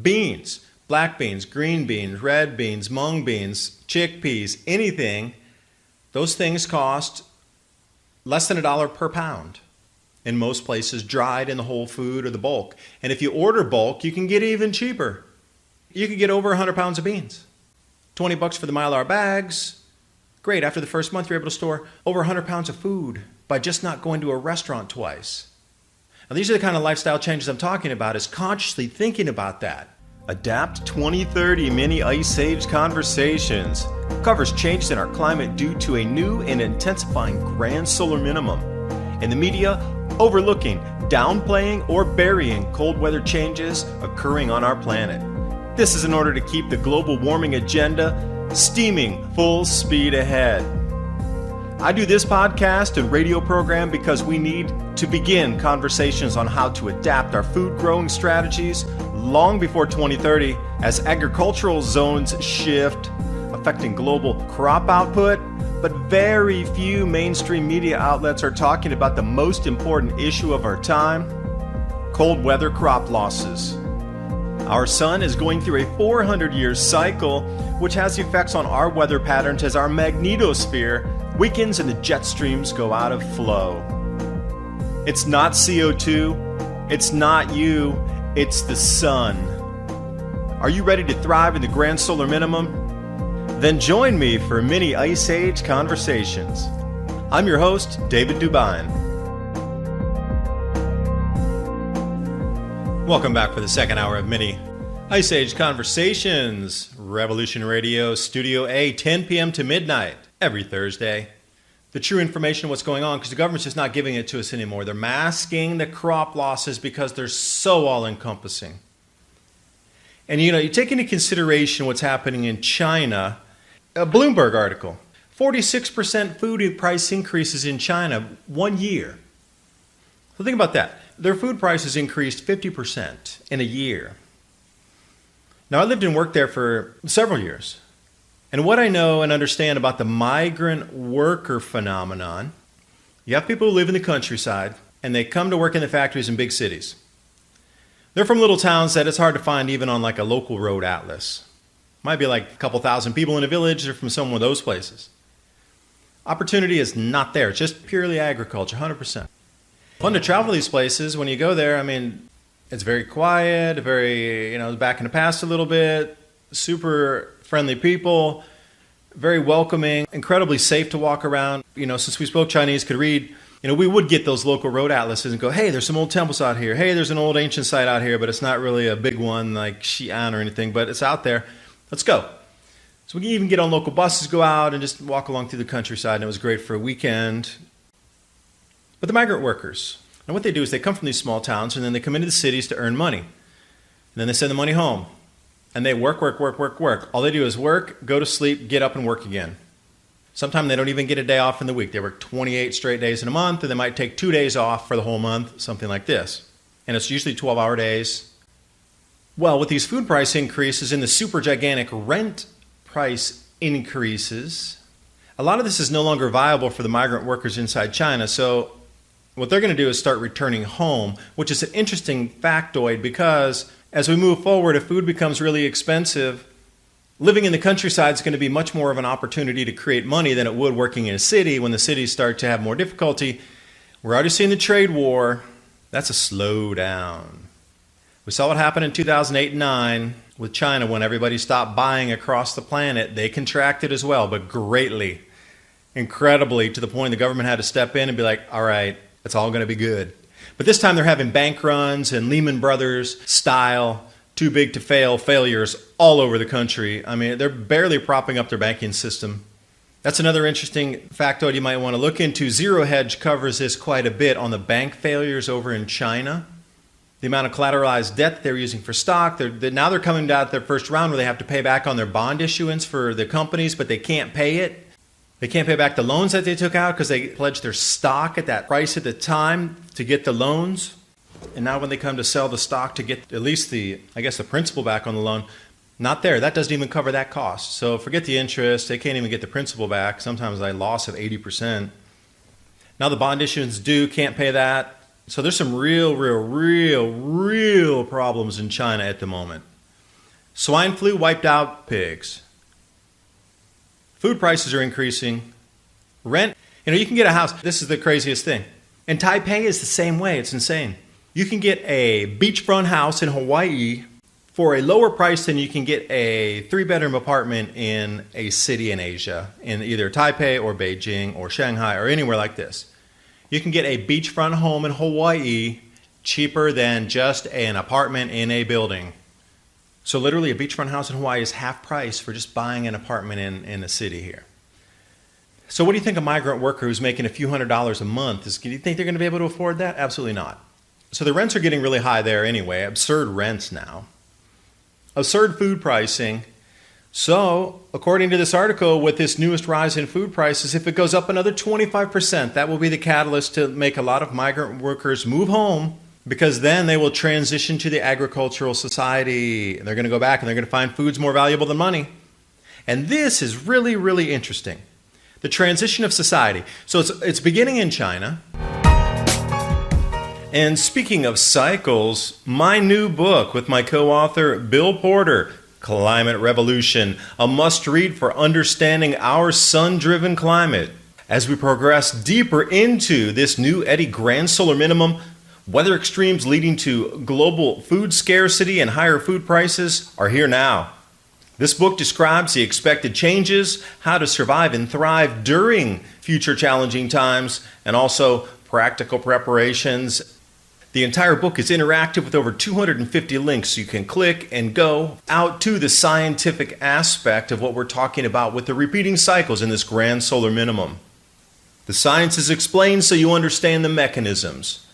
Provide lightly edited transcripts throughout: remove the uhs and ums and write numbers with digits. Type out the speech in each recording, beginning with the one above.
Beans, black beans, green beans, red beans, mung beans, chickpeas, anything, those things cost less than $1 per pound. In most places, dried in the whole food or the bulk. And if you order bulk, you can get even cheaper. You can get over 100 pounds of beans. $20 for the Mylar bags. Great, after the first month, you're able to store over 100 pounds of food by just not going to a restaurant twice. Now, these are the kind of lifestyle changes I'm talking about, is consciously thinking about that. Adapt 2030 Mini Ice Age Conversations covers changes in our climate due to a new and intensifying grand solar minimum. In the media, overlooking, downplaying, or burying cold weather changes occurring on our planet. This is in order to keep the global warming agenda steaming full speed ahead. I do this podcast and radio program because we need to begin conversations on how to adapt our food growing strategies long before 2030 as agricultural zones shift, affecting global crop output, but very few mainstream media outlets are talking about the most important issue of our time, cold weather crop losses. Our sun is going through a 400-year cycle, which has effects on our weather patterns as our magnetosphere weakens and the jet streams go out of flow. It's not CO2, it's not you, it's the sun. Are you ready to thrive in the grand solar minimum? Then join me for Mini Ice Age Conversations. I'm your host, David DuByne. Welcome back for the second hour of Mini Ice Age Conversations. Revolution Radio, Studio A, 10 p.m. to midnight, every Thursday. The true information of what's going on, because the government's just not giving it to us anymore. They're masking the crop losses because they're so all-encompassing. And you take into consideration what's happening in China. A Bloomberg article, 46% food price increases in China 1 year. So think about that. Their food prices increased 50% in a year. Now, I lived and worked there for several years. And what I know and understand about the migrant worker phenomenon, you have people who live in the countryside, and they come to work in the factories in big cities. They're from little towns that it's hard to find even on like a local road atlas. Might be like a couple thousand people in a village. They're from some of those places. Opportunity is not there. It's just purely agriculture, 100%. Fun to travel these places. When you go there, it's very quiet, very, back in the past a little bit, super friendly people, very welcoming, incredibly safe to walk around. Since we spoke Chinese, could read, we would get those local road atlases and go, hey, there's some old temples out here. Hey, there's an old ancient site out here, but it's not really a big one like Xi'an or anything, but it's out there. Let's go. So we can even get on local buses, go out and just walk along through the countryside, and it was great for a weekend. But the migrant workers, and what they do is they come from these small towns, and then they come into the cities to earn money. And then they send the money home. And they work. All they do is work, go to sleep, get up and work again. Sometimes they don't even get a day off in the week. They work 28 straight days in a month, and they might take 2 days off for the whole month, something like this. And it's usually 12-hour days. Well, with these food price increases and the super gigantic rent price increases, a lot of this is no longer viable for the migrant workers inside China. So what they're going to do is start returning home, which is an interesting factoid because as we move forward, if food becomes really expensive, living in the countryside is going to be much more of an opportunity to create money than it would working in a city when the cities start to have more difficulty. We're already seeing the trade war. That's a slowdown. We saw what happened in 2008 and 2009 with China when everybody stopped buying across the planet. They contracted as well, but greatly, incredibly, to the point the government had to step in and be like, all right, it's all going to be good. But this time they're having bank runs and Lehman Brothers style, too big to fail failures all over the country. They're barely propping up their banking system. That's another interesting factoid you might want to look into. Zero Hedge covers this quite a bit on the bank failures over in China. The amount of collateralized debt they're using for stock. Now they're coming down to their first round where they have to pay back on their bond issuance for the companies, but they can't pay it. They can't pay back the loans that they took out because they pledged their stock at that price at the time to get the loans. And now when they come to sell the stock to get at least the principal back on the loan, not there. That doesn't even cover that cost. So forget the interest. They can't even get the principal back. Sometimes a loss of 80%. Now the bond issuance due, can't pay that. So there's some real problems in China at the moment. Swine flu wiped out pigs. Food prices are increasing. Rent, you can get a house. This is the craziest thing. And Taipei is the same way. It's insane. You can get a beachfront house in Hawaii for a lower price than you can get a 3-bedroom apartment in a city in Asia, in either Taipei or Beijing or Shanghai or anywhere like this. You can get a beachfront home in Hawaii cheaper than just an apartment in a building. So literally a beachfront house in Hawaii is half price for just buying an apartment in a city here. So what do you think a migrant worker who's making a few $100s a month is? Do you think they're going to be able to afford that? Absolutely not. So the rents are getting really high there anyway. Absurd rents now. Absurd food pricing. So according to this article, with this newest rise in food prices, if it goes up another 25%, that will be the catalyst to make a lot of migrant workers move home, because then they will transition to the agricultural society. And they're going to go back and they're going to find foods more valuable than money. And this is really, really interesting. The transition of society. So it's beginning in China. And speaking of cycles, my new book with my co-author Bill Porter, Climate Revolution, a must-read for understanding our sun-driven climate. As we progress deeper into this new Eddy Grand Solar Minimum, weather extremes leading to global food scarcity and higher food prices are here now. This book describes the expected changes, how to survive and thrive during future challenging times, and also practical preparations. The entire book is interactive with over 250 links, so you can click and go out to the scientific aspect of what we're talking about with the repeating cycles in this Grand Solar Minimum. The science is explained so you understand the mechanisms.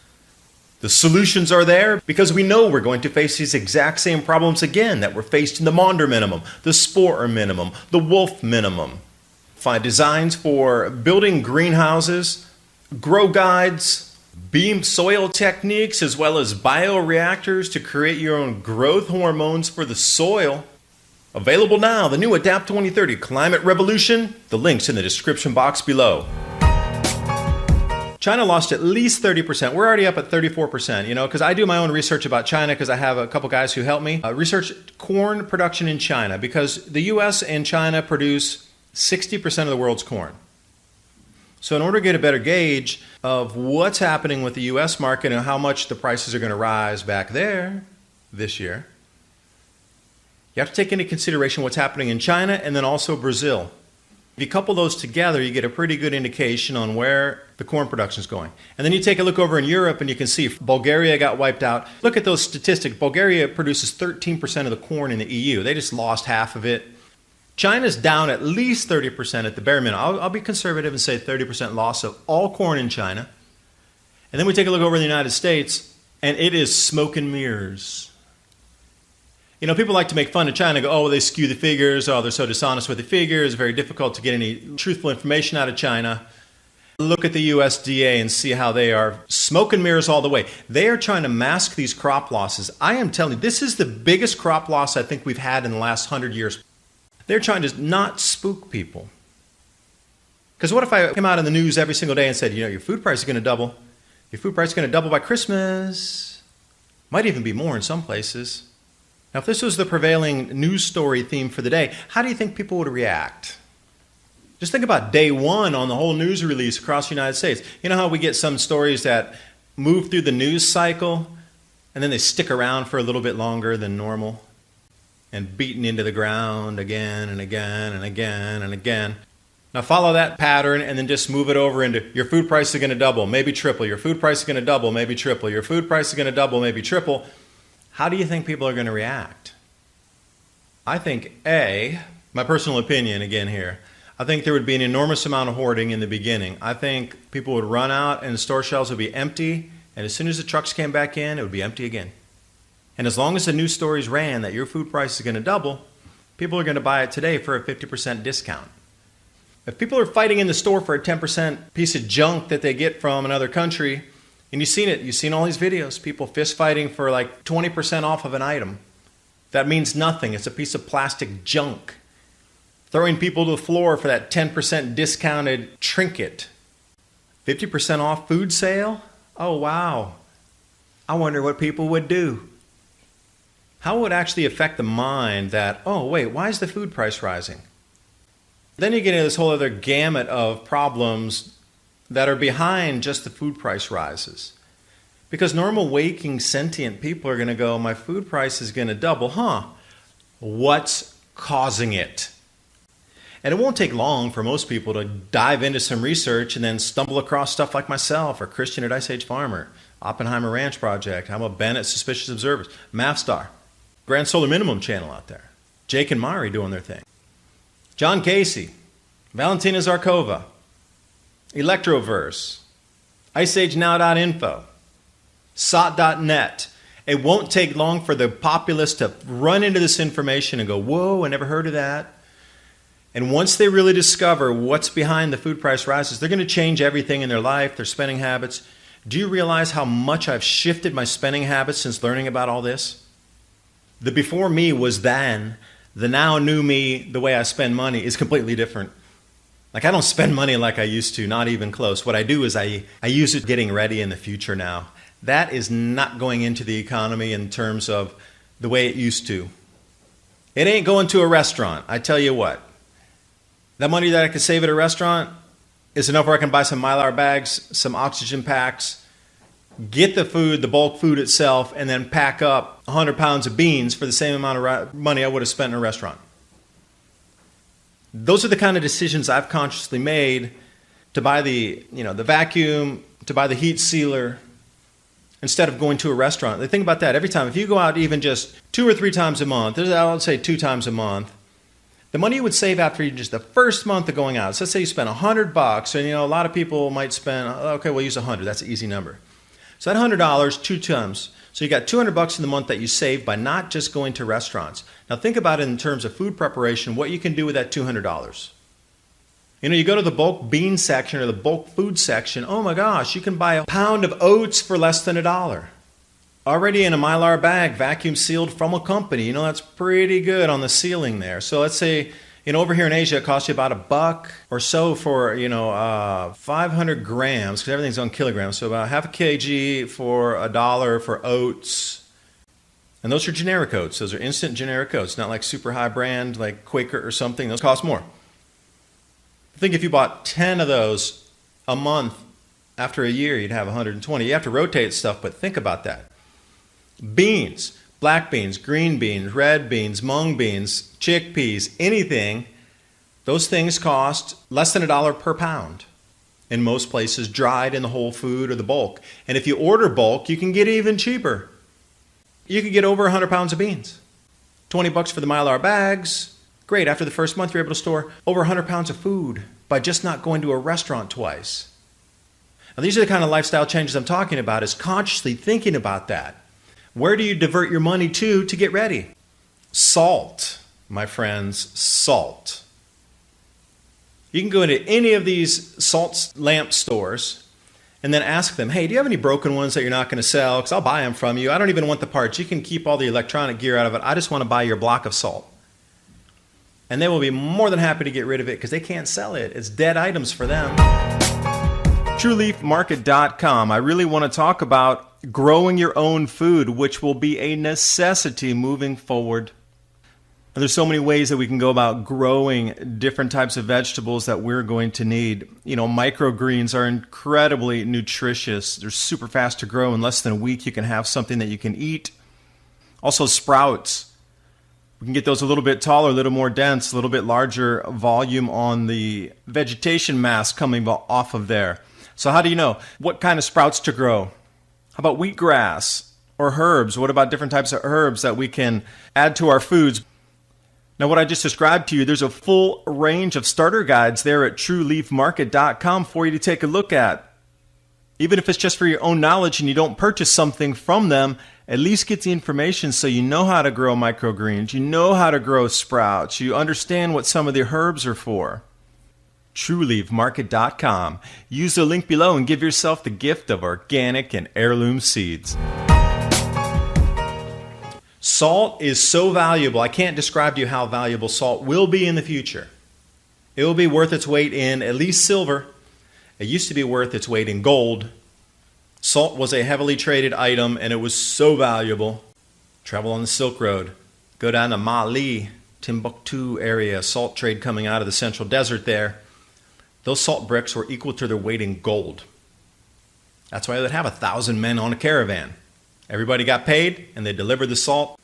The solutions are there because we know we're going to face these exact same problems again that were faced in the Maunder Minimum, the Sporer Minimum, the Wolf Minimum. Find designs for building greenhouses, grow guides, beam soil techniques, as well as bioreactors to create your own growth hormones for the soil. Available now, the new Adapt 2030 Climate Revolution. The link's in the description box below. China lost at least 30%. We're already up at 34%, because I do my own research about China because I have a couple guys who help me research corn production in China, because the U.S. and China produce 60% of the world's corn. So in order to get a better gauge of what's happening with the U.S. market and how much the prices are going to rise back there this year, you have to take into consideration what's happening in China and then also Brazil. If you couple those together, you get a pretty good indication on where the corn production is going. And then you take a look over in Europe and you can see Bulgaria got wiped out. Look at those statistics. Bulgaria produces 13% of the corn in the EU. They just lost half of it. China's down at least 30% at the bare minimum. I'll be conservative and say 30% loss of all corn in China. And then we take a look over in the United States, and it is smoke and mirrors. People like to make fun of China, go, oh, they skew the figures, oh, they're so dishonest with the figures, very difficult to get any truthful information out of China. Look at the USDA and see how they are smoke and mirrors all the way. They are trying to mask these crop losses. I am telling you, this is the biggest crop loss I think we've had in the last 100 years. They're trying to not spook people. Because what if I came out in the news every single day and said, your food price is going to double. Your food price is going to double by Christmas. Might even be more in some places. Now, if this was the prevailing news story theme for the day, how do you think people would react? Just think about day one on the whole news release across the United States. You know how we get some stories that move through the news cycle and then they stick around for a little bit longer than normal and beaten into the ground again and again and again and again. Now follow that pattern and then just move it over into your food price is going to double, maybe triple. Your food price is going to double, maybe triple. Your food price is going to double, maybe triple. How do you think people are going to react? I think, my personal opinion again here, I think there would be an enormous amount of hoarding in the beginning. I think people would run out and the store shelves would be empty, and as soon as the trucks came back in, it would be empty again. And as long as the news stories ran that your food price is going to double, people are going to buy it today for a 50% discount. If people are fighting in the store for a 10% piece of junk that they get from another country, and you've seen all these videos, people fist fighting for like 20% off of an item. That means nothing. It's a piece of plastic junk. Throwing people to the floor for that 10% discounted trinket. 50% off food sale? Oh, wow. I wonder what people would do. how it would actually affect the mind that, oh, wait, why is the food price rising? Then you get into this whole other gamut of problems that are behind just the food price rises. Because normal waking sentient people are going to go, my food price is going to double. What's causing it? And it won't take long for most people to dive into some research and then stumble across stuff like myself or Christian at Ice Age Farmer, Oppenheimer Ranch Project, how about Ben at Suspicious Observers, Mavstar, Grand Solar Minimum channel out there, Jake and Mari doing their thing, John Casey, Valentina Zarkova, Electroverse, IceAgeNow.info, SOT.net. It won't take long for the populace to run into this information and go, whoa, I never heard of that. And once they really discover what's behind the food price rises, they're going to change everything in their life, their spending habits. Do you realize how much I've shifted my spending habits since learning about all this? The before me was then. The now new me, the way I spend money, is completely different. Like I don't spend money like I used to, not even close. What I do is I use it getting ready in the future now. That is not going into the economy in terms of the way it used to. It ain't going to a restaurant, I tell you what. That money that I could save at a restaurant is enough where I can buy some Mylar bags, some oxygen packs, get the food, the bulk food itself, and then pack up 100 pounds of beans for the same amount of money I would have spent in a restaurant. Those are the kind of decisions I've consciously made to buy the vacuum, to buy the heat sealer, instead of going to a restaurant. Think about that every time. If you go out even just 2 or 3 times a month, I would say 2 times a month, the money you would save after just the first month of going out. So let's say you spent $100, and a lot of people might spend, okay, we'll use 100. That's an easy number. So that $100, 2 times. So you got $200 in the month that you save by not just going to restaurants. Now think about it in terms of food preparation, what you can do with that $200. You go to the bulk bean section or the bulk food section, oh my gosh, you can buy a pound of oats for less than $1. Already in a Mylar bag, vacuum sealed from a company. That's pretty good on the sealing there. So let's say, over here in Asia, it costs you about $1 or so for, 500 grams, because everything's on kilograms. So about half a kg for $1 for oats. And those are generic oats. Those are instant generic oats, not like super high brand like Quaker or something. Those cost more. I think if you bought 10 of those a month, after a year, you'd have 120. You have to rotate stuff, but think about that. Beans, black beans, green beans, red beans, mung beans, chickpeas, anything, those things cost less than $1 per pound. In most places, dried in the whole food or the bulk. And if you order bulk, you can get even cheaper. You can get over 100 pounds of beans. $20 for the Mylar bags. Great, after the first month, you're able to store over 100 pounds of food by just not going to a restaurant twice. Now, these are the kind of lifestyle changes I'm talking about, is consciously thinking about that. Where do you divert your money to get ready? Salt, my friends, salt. You can go into any of these salt lamp stores and then ask them, hey, do you have any broken ones that you're not going to sell? Because I'll buy them from you. I don't even want the parts. You can keep all the electronic gear out of it. I just want to buy your block of salt. And they will be more than happy to get rid of it because they can't sell it. It's dead items for them. TrueLeafMarket.com. I really want to talk about growing your own food, which will be a necessity moving forward. And there's so many ways that we can go about growing different types of vegetables that we're going to need. Microgreens are incredibly nutritious. They're super fast to grow. In less than a week, you can have something that you can eat. Also, sprouts. We can get those a little bit taller, a little more dense, a little bit larger volume on the vegetation mass coming off of there. So how do you know what kind of sprouts to grow? How about wheatgrass or herbs? What about different types of herbs that we can add to our foods? Now, what I just described to you, there's a full range of starter guides there at TrueLeafMarket.com for you to take a look at. Even if it's just for your own knowledge and you don't purchase something from them, at least get the information so you know how to grow microgreens, you know how to grow sprouts, you understand what some of the herbs are for. TrueLeafMarket.com. Use the link below and give yourself the gift of organic and heirloom seeds. Salt is so valuable. I can't describe to you how valuable salt will be in the future. It will be worth its weight in at least silver. It used to be worth its weight in gold. Salt was a heavily traded item, and it was so valuable. Travel on the Silk Road. Go down to Mali, Timbuktu area, salt trade coming out of the central desert there. Those salt bricks were equal to their weight in gold. That's why they'd have 1,000 men on a caravan. Everybody got paid and they delivered the salt.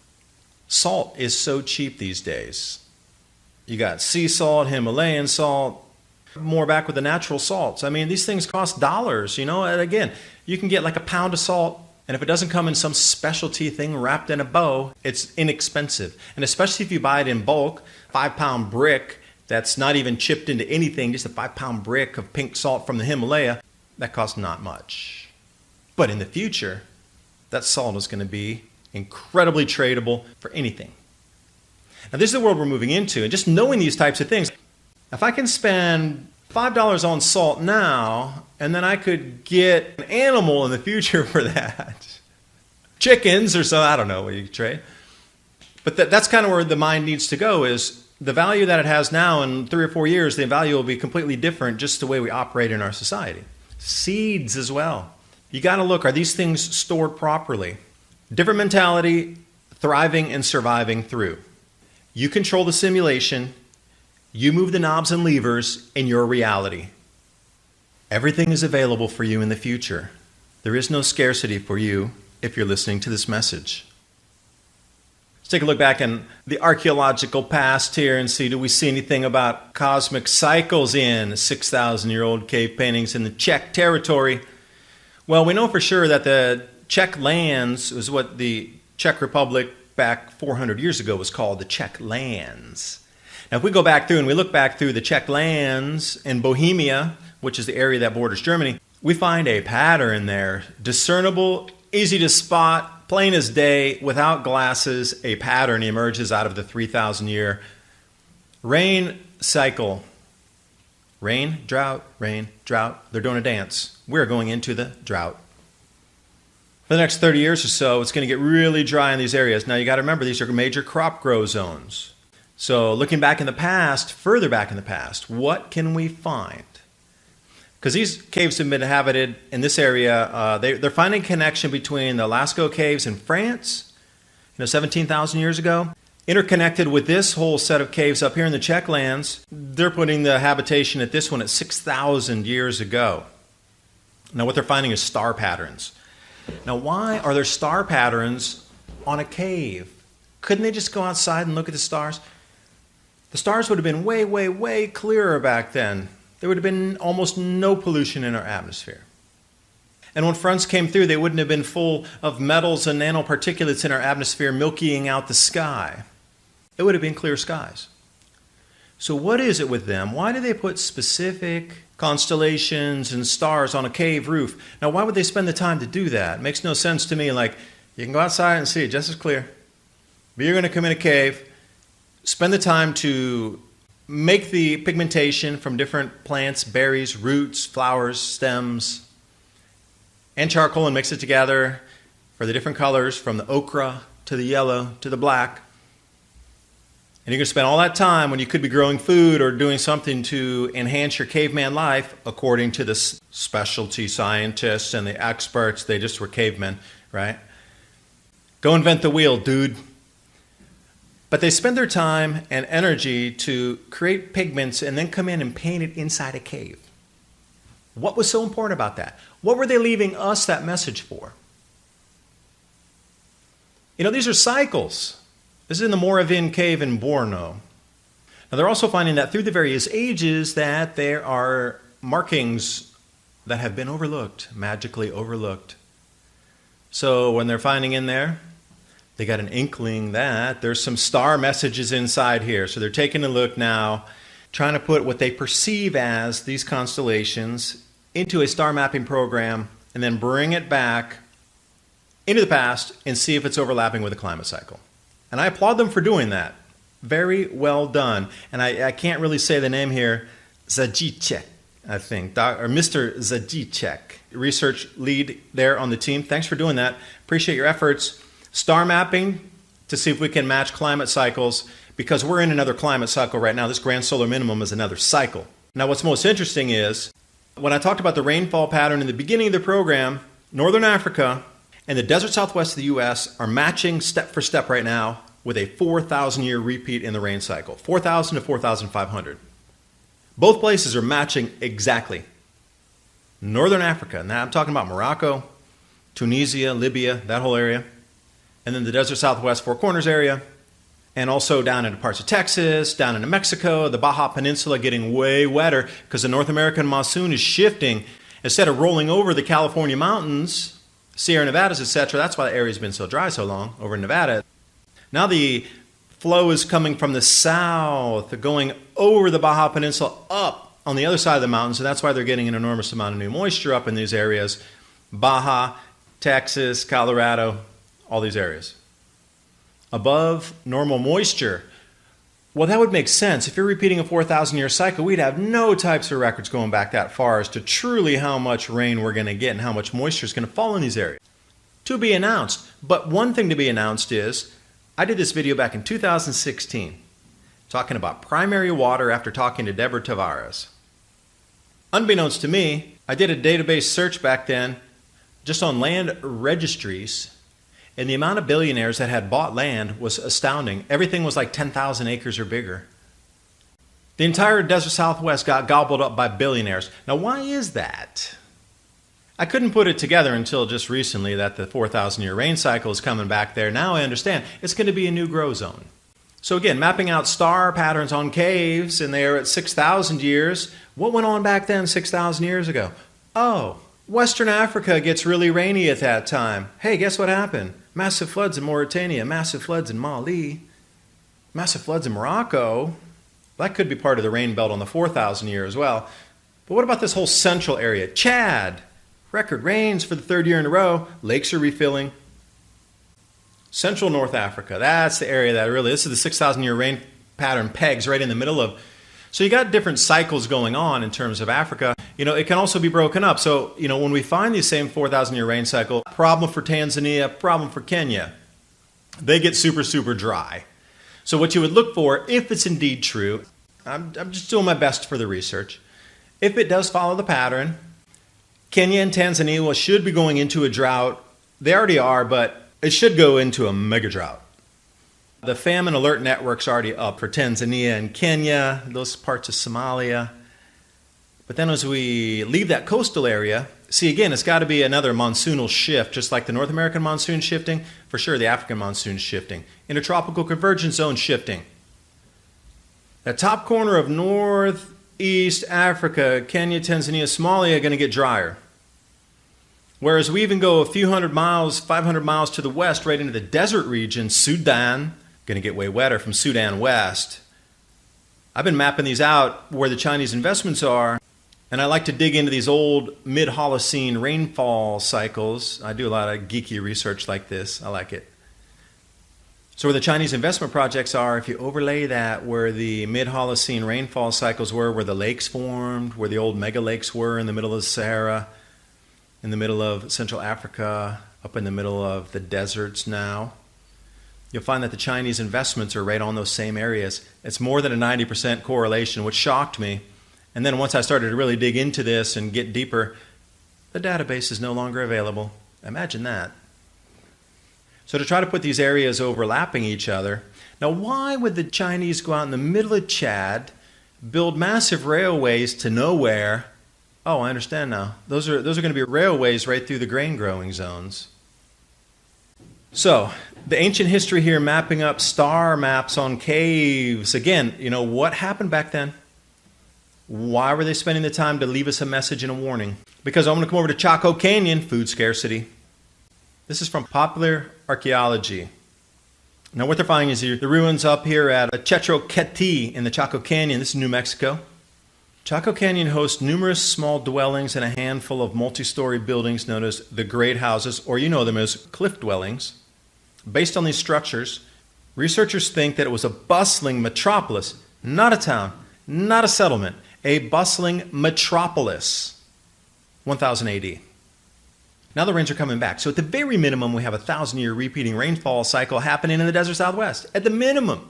Salt is so cheap these days. You got sea salt, Himalayan salt, more back with the natural salts. I mean, these things cost dollars, you know. And again, you can get like a pound of salt, and if it doesn't come in some specialty thing wrapped in a bow, it's inexpensive. And especially if you buy it in bulk, 5-pound brick that's not even chipped into anything, just a 5-pound brick of pink salt from the Himalaya, that costs not much. But in the future, that salt is going to be incredibly tradable for anything. Now, this is the world we're moving into, and just knowing these types of things, if I can spend $5 on salt now, and then I could get an animal in the future for that. Chickens or so, I don't know what you trade. But that's kind of where the mind needs to go, is the value that it has now in 3 or 4 years, the value will be completely different just the way we operate in our society. Seeds as well. You got to look, are these things stored properly? Different mentality, thriving and surviving through. You control the simulation. You move the knobs and levers in your reality. Everything is available for you in the future. There is no scarcity for you if you're listening to this message. Let's take a look back in the archaeological past here and see, do we see anything about cosmic cycles in 6,000-year-old cave paintings in the Czech territory? Well, we know for sure that the Czech lands was what the Czech Republic back 400 years ago was called, the Czech lands. Now, if we go back through and we look back through the Czech lands in Bohemia, which is the area that borders Germany, we find a pattern there. Discernible, easy to spot, plain as day, without glasses, a pattern emerges out of the 3,000-year rain cycle. Rain, drought, rain, drought. They're doing a dance. We're going into the drought. For the next 30 years or so, it's going to get really dry in these areas. Now, you got to remember, these are major crop grow zones. So looking back in the past, further back in the past, what can we find? Because these caves have been inhabited in this area. They're finding a connection between the Lascaux caves in France, 17,000 years ago, interconnected with this whole set of caves up here in the Czech lands. They're putting the habitation at this one at 6,000 years ago. Now what they're finding is star patterns. Now why are there star patterns on a cave? Couldn't they just go outside and look at the stars? The stars would have been way, way, way clearer back then. There would have been almost no pollution in our atmosphere. And when fronts came through, they wouldn't have been full of metals and nanoparticulates in our atmosphere milkying out the sky. It would have been clear skies. So what is it with them? Why do they put specific constellations and stars on a cave roof? Now, why would they spend the time to do that? It makes no sense to me. Like, you can go outside and see it just as clear. But you're going to come in a cave, spend the time to make the pigmentation from different plants, berries, roots, flowers, stems, and charcoal, and mix it together for the different colors, from the ochre to the yellow to the black. And you're going to spend all that time when you could be growing food or doing something to enhance your caveman life, according to the specialty scientists and the experts. They just were cavemen, right? Go invent the wheel, dude. But they spend their time and energy to create pigments and then come in and paint it inside a cave. What was so important about that? What were they leaving us that message for? These are cycles. This is in the Moravin cave in Borno. Now, they're also finding that through the various ages that there are markings that have been overlooked, magically overlooked. So when they're finding in there, they got an inkling that there's some star messages inside here. So they're taking a look now, trying to put what they perceive as these constellations into a star mapping program and then bring it back into the past and see if it's overlapping with the climate cycle. And I applaud them for doing that. Very well done. And I can't really say the name here, Zajicek, I think, or Mr. Zajicek, research lead there on the team. Thanks for doing that. Appreciate your efforts. Star mapping to see if we can match climate cycles, because we're in another climate cycle right now. This Grand Solar Minimum is another cycle. Now, what's most interesting is when I talked about the rainfall pattern in the beginning of the program, Northern Africa and the desert southwest of the U.S. are matching step for step right now with a 4,000-year repeat in the rain cycle, 4,000 to 4,500. Both places are matching exactly. Northern Africa, now I'm talking about Morocco, Tunisia, Libya, that whole area, and then the desert southwest Four Corners area, and also down into parts of Texas, down into Mexico, the Baja Peninsula getting way wetter because the North American monsoon is shifting. Instead of rolling over the California mountains, Sierra Nevadas, etc., that's why the area's been so dry so long over in Nevada. Now the flow is coming from the south, going over the Baja Peninsula up on the other side of the mountains, and that's why they're getting an enormous amount of new moisture up in these areas. Baja, Texas, Colorado, all these areas. Above normal moisture. Well, that would make sense. If you're repeating a 4,000-year cycle, we'd have no types of records going back that far as to truly how much rain we're going to get and how much moisture is going to fall in these areas. To be announced. But one thing to be announced is, I did this video back in 2016, talking about primary water after talking to Deborah Tavares. Unbeknownst to me, I did a database search back then just on land registries, and the amount of billionaires that had bought land was astounding. Everything was like 10,000 acres or bigger. The entire desert southwest got gobbled up by billionaires. Now, why is that? I couldn't put it together until just recently that the 4,000-year rain cycle is coming back there. Now I understand. It's going to be a new grow zone. So again, mapping out star patterns on caves, and they are at 6,000 years. What went on back then 6,000 years ago? Oh, Western Africa gets really rainy at that time. Hey, guess what happened? Massive floods in Mauritania, massive floods in Mali, massive floods in Morocco. That could be part of the rain belt on the 4,000 year as well. But what about this whole central area? Chad, record rains for the third year in a row. Lakes are refilling. Central North Africa, that's the area that really, this is the 6,000-year rain pattern pegs right in the middle of. So you got different cycles going on in terms of Africa. It can also be broken up. So, when we find these same 4,000-year rain cycle, problem for Tanzania, problem for Kenya, they get super, super dry. So what you would look for, if it's indeed true, I'm just doing my best for the research. If it does follow the pattern, Kenya and Tanzania should be going into a drought. They already are, but it should go into a mega drought. The famine alert network's already up for Tanzania and Kenya, those parts of Somalia. But then as we leave that coastal area, see again, it's got to be another monsoonal shift, just like the North American monsoon shifting, for sure the African monsoon shifting. Intertropical convergence zone shifting. That top corner of northeast Africa, Kenya, Tanzania, Somalia are going to get drier. Whereas we even go a few hundred miles, 500 miles to the west, right into the desert region, Sudan, going to get way wetter from Sudan west. I've been mapping these out where the Chinese investments are, and I like to dig into these old mid-Holocene rainfall cycles. I do a lot of geeky research like this. I like it. So where the Chinese investment projects are, if you overlay that where the mid-Holocene rainfall cycles were, where the lakes formed, where the old mega lakes were in the middle of the Sahara, in the middle of Central Africa, up in the middle of the deserts now, you'll find that the Chinese investments are right on those same areas. It's more than a 90% correlation, which shocked me. And then once I started to really dig into this and get deeper, the database is no longer available. Imagine that. So to try to put these areas overlapping each other, now why would the Chinese go out in the middle of Chad, build massive railways to nowhere? Oh, I understand now. Those are going to be railways right through the grain growing zones. So, the ancient history here mapping up star maps on caves. Again, what happened back then? Why were they spending the time to leave us a message and a warning? Because I'm going to come over to Chaco Canyon, food scarcity. This is from Popular Archaeology. Now what they're finding is the ruins up here at Chaco Canyon in the Chaco Canyon. This is New Mexico. Chaco Canyon hosts numerous small dwellings and a handful of multi-story buildings known as the Great Houses, or you know them as cliff dwellings. Based on these structures, researchers think that it was a bustling metropolis, not a town, not a settlement, a bustling metropolis, 1000 AD. Now the rains are coming back. So at the very minimum, we have a 1,000-year repeating rainfall cycle happening in the desert southwest, at the minimum.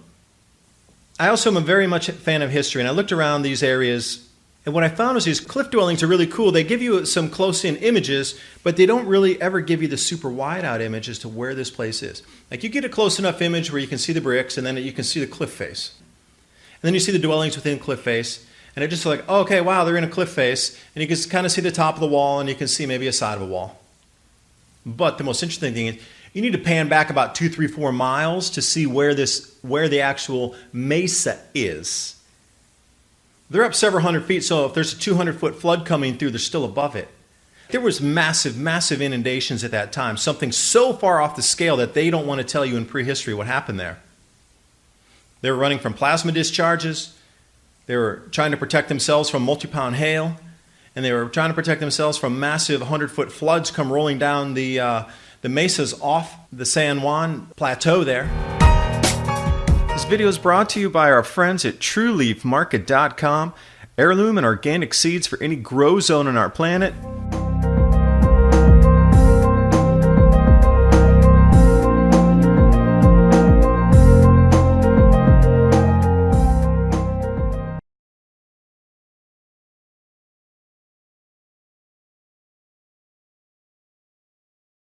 I also am very much a fan of history, and I looked around these areas And what I found was these cliff dwellings are really cool. They give you some close-in images, but they don't really ever give you the super wide-out image as to where this place is. Like you get a close enough image where you can see the bricks, and then you can see the cliff face. And then you see the dwellings within cliff face, and it's just like, oh, okay, wow, they're in a cliff face, and you can kind of see the top of the wall, and you can see maybe a side of a wall. But the most interesting thing is you need to pan back about 2, 3, 4 miles to see where the actual mesa is. They're up several hundred feet, so if there's a 200-foot flood coming through, they're still above it. There was massive, massive inundations at that time, something so far off the scale that they don't want to tell you in prehistory what happened there. They were running from plasma discharges, they were trying to protect themselves from multi-pound hail, and they were trying to protect themselves from massive 100-foot floods come rolling down the mesas off the San Juan Plateau there. This video is brought to you by our friends at TrueLeafMarket.com. Heirloom and organic seeds for any grow zone on our planet.